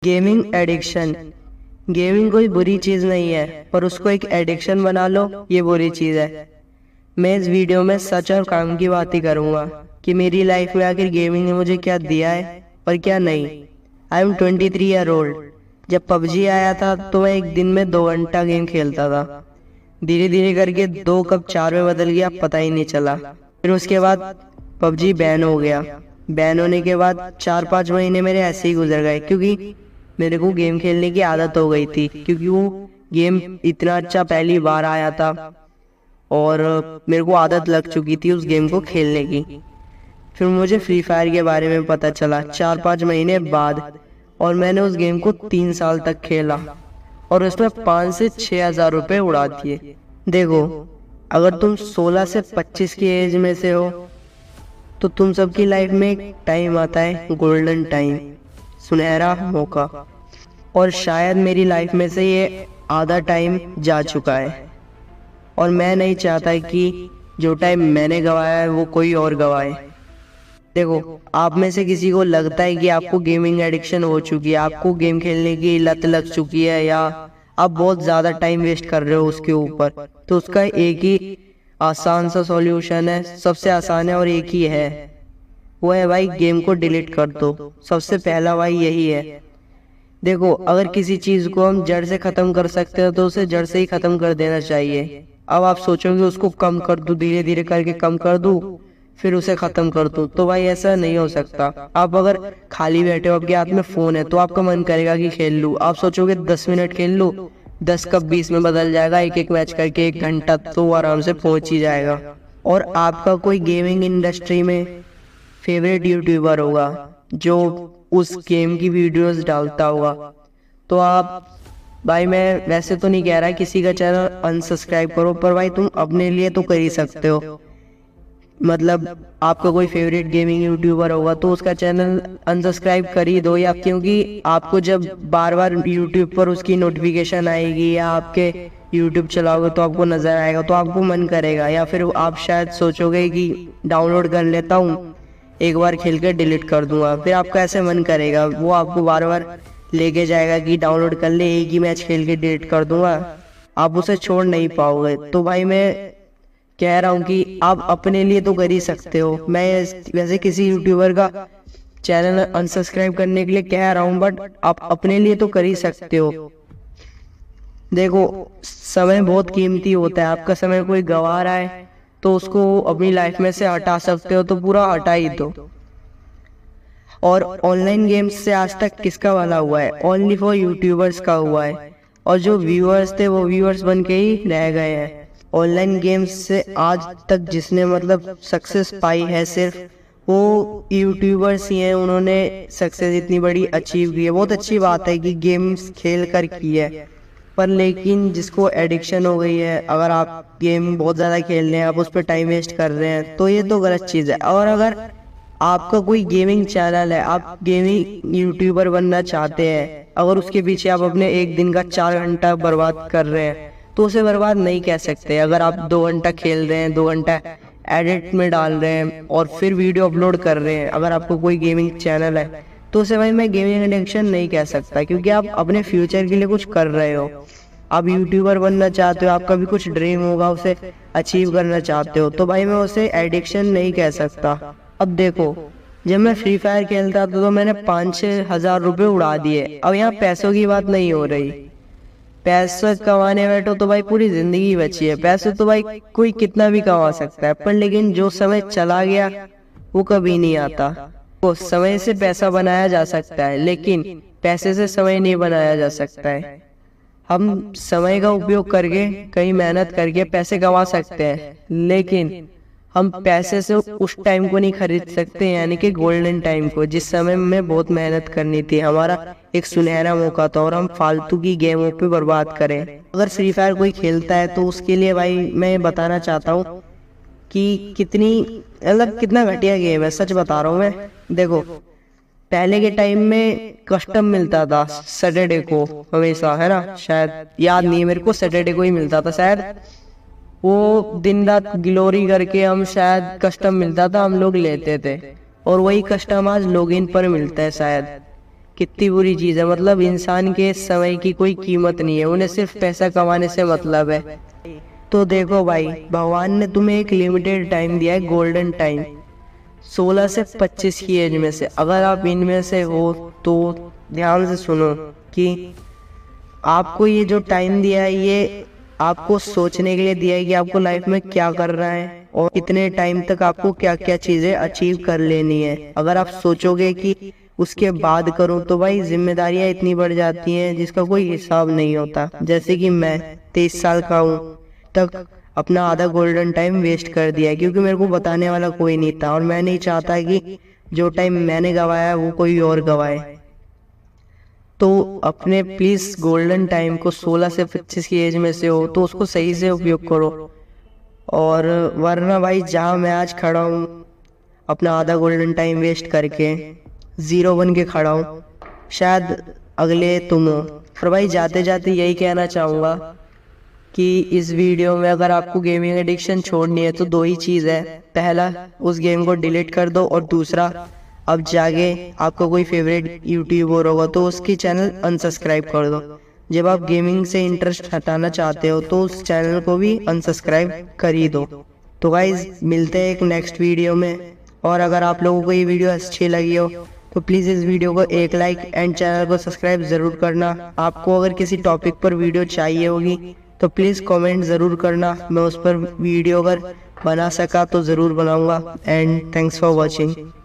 Gaming addiction. Gaming कोई बुरी चीज नहीं है, पर उसको एक एडिक्शन बना लो, ये बुरी चीज है। मैं इस वीडियो में सच और काम की बात ही करूंगा कि मेरी लाइफ में आखिर गेमिंग ने मुझे क्या दिया है और क्या नहीं। I am 23 year old. जब पबजी आया था तो मैं एक दिन में 2 घंटा गेम खेलता था। धीरे धीरे करके 2 कब 4 में बदल गया, पता ही नहीं चला। फिर उसके बाद पबजी बैन हो गया। बैन होने के बाद 4-5 महीने मेरे ऐसे ही गुजर गए, क्योंकि मेरे को गेम खेलने की आदत हो गई थी। क्योंकि वो गेम इतना अच्छा पहली बार आया था और मेरे को आदत लग चुकी थी उस गेम को खेलने की। फिर मुझे फ्री फायर के बारे में पता चला 4-5 महीने बाद, और मैंने उस गेम को 3 साल तक खेला और उसमें 5 से 6 हज़ार रुपये उड़ा दिए। देखो, अगर तुम 16 से 25 की एज में से हो तो तुम सबकी लाइफ में एक टाइम आता है, गोल्डन टाइम, सुनहरा मौका। और शायद मेरी लाइफ में से ये आधा टाइम जा चुका है, और मैं नहीं चाहता कि जो टाइम मैंने गवाया है वो कोई और गवाए। देखो, आप में से किसी को लगता है कि आपको गेमिंग एडिक्शन हो चुकी है, आपको गेम खेलने की लत लग चुकी है, या आप बहुत ज़्यादा टाइम वेस्ट कर रहे हो उसके ऊपर, तो उसका एक ही आसान सा सॉल्यूशन है, सबसे आसान है और एक ही है, वो है भाई, गेम को डिलीट कर दो। सबसे पहला भाई यही है। देखो, अगर किसी चीज को हम जड़ से खत्म कर सकते हैं तो उसे जड़ से ही खत्म कर देना चाहिए। अब आप सोचोगे उसको कम कर दूं, धीरे धीरे करके कम कर दूं, फिर उसे खत्म कर दूं, तो भाई ऐसा नहीं हो सकता। आप अगर खाली बैठे हो, आपके हाथ में फोन है, तो आपका मन करेगा कि खेल लूं। आप सोचोगे 10 मिनट खेल लूं, 10 कब 20 में बदल जाएगा, एक एक मैच करके 1 घंटा तो आराम से पहुंच ही जाएगा। और आपका कोई गेमिंग इंडस्ट्री में फेवरेट यूट्यूबर होगा जो उस गेम की वीडियोस डालता होगा, तो आप, भाई मैं वैसे तो नहीं कह रहा किसी का चैनल अनसब्सक्राइब करो, पर भाई तुम अपने लिए तो कर ही सकते हो। मतलब आपका कोई फेवरेट गेमिंग यूट्यूबर होगा तो उसका चैनल अनसब्सक्राइब कर ही दो, या क्योंकि आपको जब बार बार यूट्यूब पर उसकी नोटिफिकेशन आएगी या आपके यूट्यूब चलाओगे तो आपको नजर आएगा, तो आपको मन करेगा। या फिर आप शायद सोचोगे कि डाउनलोड कर लेता हूँ, एक बार खेल कर डिलीट कर दूंगा, फिर आपका ऐसे मन करेगा, वो आपको बार बार लेके जाएगा कि डाउनलोड कर ले, एक ही मैच खेल के डिलीट कर दूंगा, आप उसे छोड़ नहीं पाओगे। तो भाई मैं कह रहा हूँ कि आप अपने लिए तो कर ही सकते हो। मैं वैसे किसी यूट्यूबर का चैनल अनसब्सक्राइब करने के लिए कह रहा हूँ, बट आप अपने लिए तो कर ही सकते हो। देखो, समय बहुत कीमती होता है, आपका समय कोई गंवा रहा है तो उसको अपनी लाइफ में से हटा सकते हो तो पूरा हटा ही दो। और ऑनलाइन गेम्स से आज तक किसका भला हुआ है? ओनली फॉर यूट्यूबर्स का हुआ है, और जो व्यूअर्स थे वो व्यूअर्स बन के ही रह गए हैं। ऑनलाइन गेम्स से आज तक जिसने मतलब सक्सेस पाई है, सिर्फ वो यूट्यूबर्स ही हैं। उन्होंने सक्सेस इतनी बड़ी अचीव की है। बहुत अच्छी बात है कि गेम्स खेल कर की है, पर लेकिन जिसको एडिक्शन हो गई है, अगर आप गेम बहुत ज़्यादा खेल रहे हैं, आप उस पर टाइम वेस्ट कर रहे हैं, तो ये तो गलत चीज़ है। और अगर आपका कोई गेमिंग चैनल है, आप गेमिंग यूट्यूबर बनना चाहते हैं, अगर उसके पीछे आप अपने एक दिन का 4 घंटा बर्बाद कर रहे हैं, तो उसे बर्बाद नहीं कह सकते। अगर आप 2 घंटा खेल रहे हैं, 2 घंटा एडिट में डाल रहे हैं और फिर वीडियो अपलोड कर रहे हैं, अगर आपको कोई गेमिंग चैनल है, तो उसे भाई मैं गेमिंग एडिक्शन नहीं कह सकता, क्योंकि आप अपने फ्यूचर के लिए कुछ कर रहे हो। आप यूट्यूबर बनना चाहते हो, आपका भी कुछ ड्रीम होगा, उसे अचीव करना चाहते हो, तो भाई मैं उसे एडिक्शन नहीं कह सकता। अब देखो, जब मैं फ्री फायर खेलता था तो मैंने 5-6 हज़ार रुपये उड़ा दिए। अब यहाँ पैसों की बात नहीं हो रही। पैसा कमाने बैठो तो भाई पूरी जिंदगी बची है। पैसे तो भाई कोई कितना भी कमा सकता है, पर लेकिन जो समय चला गया वो कभी नहीं आता। तो समय से पैसा बनाया जा सकता है, लेकिन पैसे से समय नहीं बनाया जा सकता है। हम समय का उपयोग करके, कहीं मेहनत करके पैसे कमा सकते हैं, लेकिन हम पैसे से उस टाइम को नहीं खरीद सकते, यानी कि गोल्डन टाइम को, जिस समय में बहुत मेहनत करनी थी, हमारा एक सुनहरा मौका था, और हम फालतू की गेमों पे बर्बाद करें। अगर फ्री फायर कोई खेलता है तो उसके लिए भाई मैं बताना चाहता हूँ कि कितना घटिया गेम है, सच बता रहा हूँ मैं। देखो, पहले के टाइम में कस्टम मिलता था सैटरडे को हमेशा, है ना, शायद याद नहीं है मेरे को, सैटरडे को ही मिलता था शायद। वो दिन रात ग्लोरी करके हम शायद कस्टम मिलता था, हम लोग लेते थे, और वही कस्टम आज लॉगिन पर मिलता है शायद, कितनी बुरी चीज है। मतलब इंसान के समय की कोई कीमत नहीं है, उन्हें सिर्फ पैसा कमाने से मतलब है। तो देखो भाई, भगवान ने तुम्हें एक लिमिटेड टाइम दिया है, गोल्डन टाइम, 16 से 25 की एज में से। अगर आप इनमें से हो तो ध्यान से सुनो कि आपको ये जो टाइम दिया है, ये आपको सोचने के लिए दिया है कि आपको लाइफ में क्या करना है और कितने टाइम तक आपको क्या क्या चीजें अचीव कर लेनी है। अगर आप सोचोगे कि उसके बाद करूं तो भाई जिम्मेदारियां इतनी बढ़ जाती हैं जिसका कोई हिसाब नहीं होता। जैसे कि मैं 23 साल का हूं, तक अपना आधा गोल्डन टाइम वेस्ट कर दिया है, क्योंकि मेरे को बताने वाला कोई नहीं था और मैं नहीं चाहता कि जो टाइम मैंने गवाया वो कोई और गवाए। तो अपने प्लीज गोल्डन टाइम को, 16 से 25 की एज में से हो तो उसको सही से उपयोग करो। और वरना भाई जहाँ मैं आज खड़ा हूँ अपना आधा गोल्डन टाइम वेस्ट करके, 0 बन के खड़ा हूँ, शायद अगले तुम हो। पर भाई जाते जाते यही कहना चाहूँगा कि इस वीडियो में अगर आपको गेमिंग एडिक्शन छोड़नी है तो 2 ही चीज़ है। पहला, उस गेम को डिलीट कर दो, और दूसरा, अब जाके आपका कोई फेवरेट यूट्यूबर होगा तो उसकी चैनल अनसब्सक्राइब कर दो। जब आप गेमिंग से इंटरेस्ट हटाना चाहते हो तो उस चैनल को भी अनसब्सक्राइब कर ही दो। तो गाइज मिलते हैं एक नेक्स्ट वीडियो में। और अगर आप लोगों को ये वीडियो अच्छी लगी हो तो प्लीज़ इस वीडियो को एक लाइक एंड चैनल को सब्सक्राइब ज़रूर करना। आपको अगर किसी टॉपिक पर वीडियो चाहिए होगी तो प्लीज़ कमेंट ज़रूर करना, मैं उस पर वीडियो अगर बना सका तो ज़रूर बनाऊंगा। And thanks for watching.